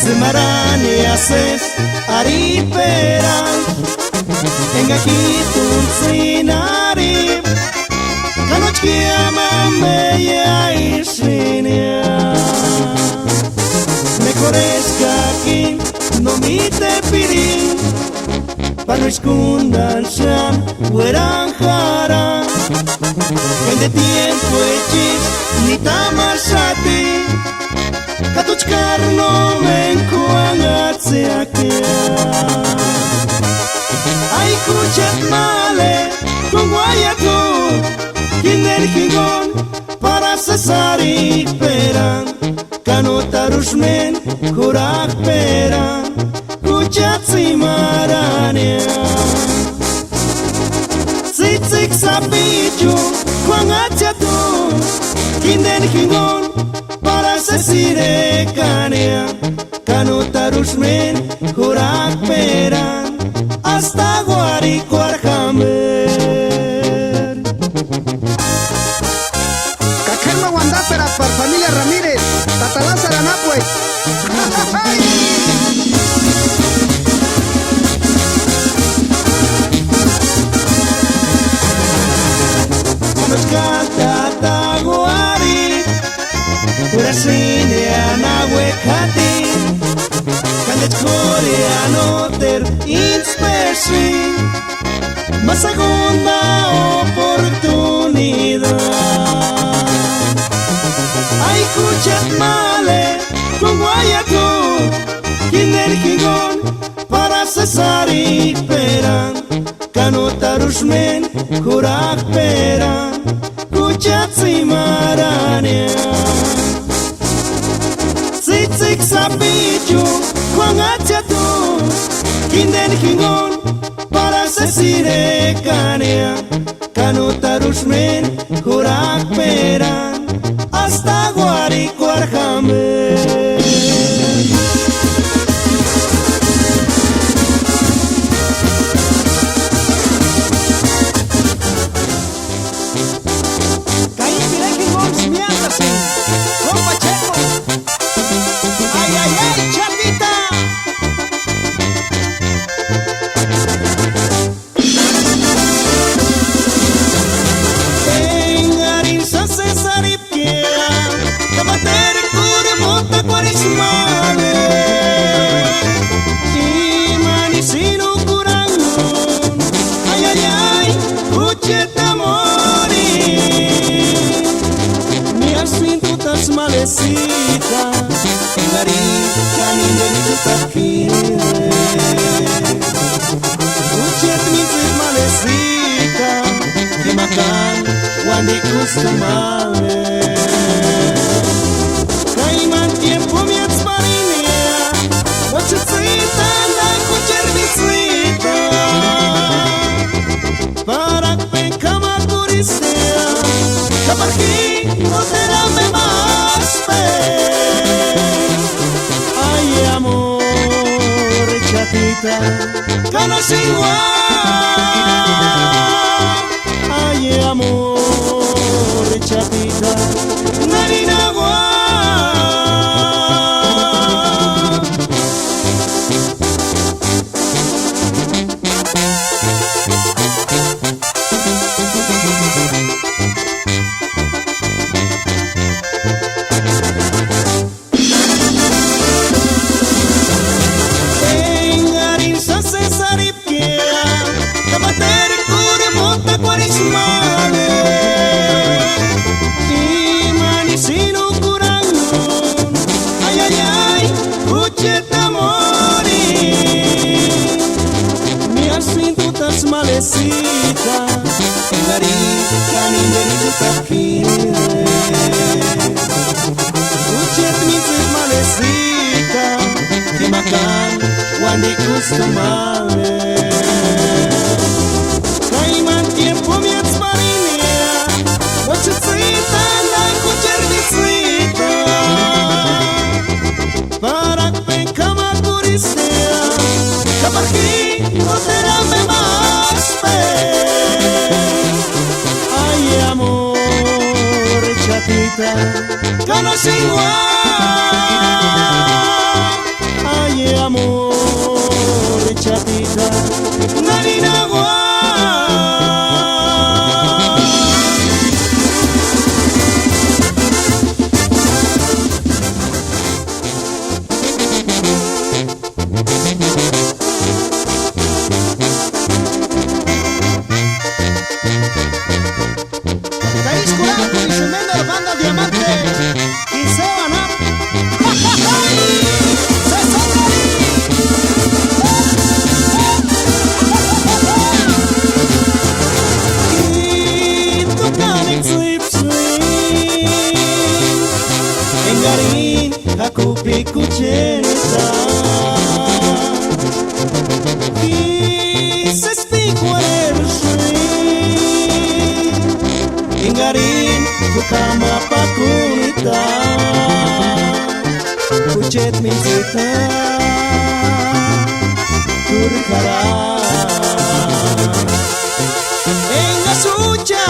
Semarani haces ariperan Enga kitun sinari Kanoch kiama meya ishinia Mejores kakin no mi te pirin Pano eskundan sham hueran jara Kende tiempo echis ni tamashati Katuchkar no me encuangatse aquí Ay kuchat male con guayato Kinder higon para cesar y peran Kanotarushmen kurak peran Kuchat simarania Tsitzik sapichu guangachato Kinder higon para sesire kania Kanotarushmen kurak peran Hasta Guaricuarjamer Caquelma Guandápera para familia Ramírez Tatalá Saranapue Tata Guari Urasine anahuecati Kandet coreano ter inspesi Más segunda oportunidad Ay kuchat male con guayato Kinder higon para cesar y peran Kanotarushmen kurak peran Kuchat simarania Tsitzik sapichu guangachato Kinder higon para sesire kania Kanotarushmen kurak peran Hasta Guaricuarjamer Malecita, Marita, niña, Uchet mi malecita, que macan, Wandi customale. Caiman tiempo mi exparinea, Ochecita, anda cucher visita, para que pencama curistea, Caparquí, no será me más. Ay amor, chatita, ganas igual. Ay amor, chatita, narina igual. Cesaripkea chapita, que no es igual. Ay, amor, chapita, narina guay. Caís Curado y su menor banda Diamante. Y se van a... Y tocan en slip swing, en garín, a cupi cucheta. Y se spico el swing, en garín, tu cama pa kunita. Kuchet mi zita, tu ricará. En la suya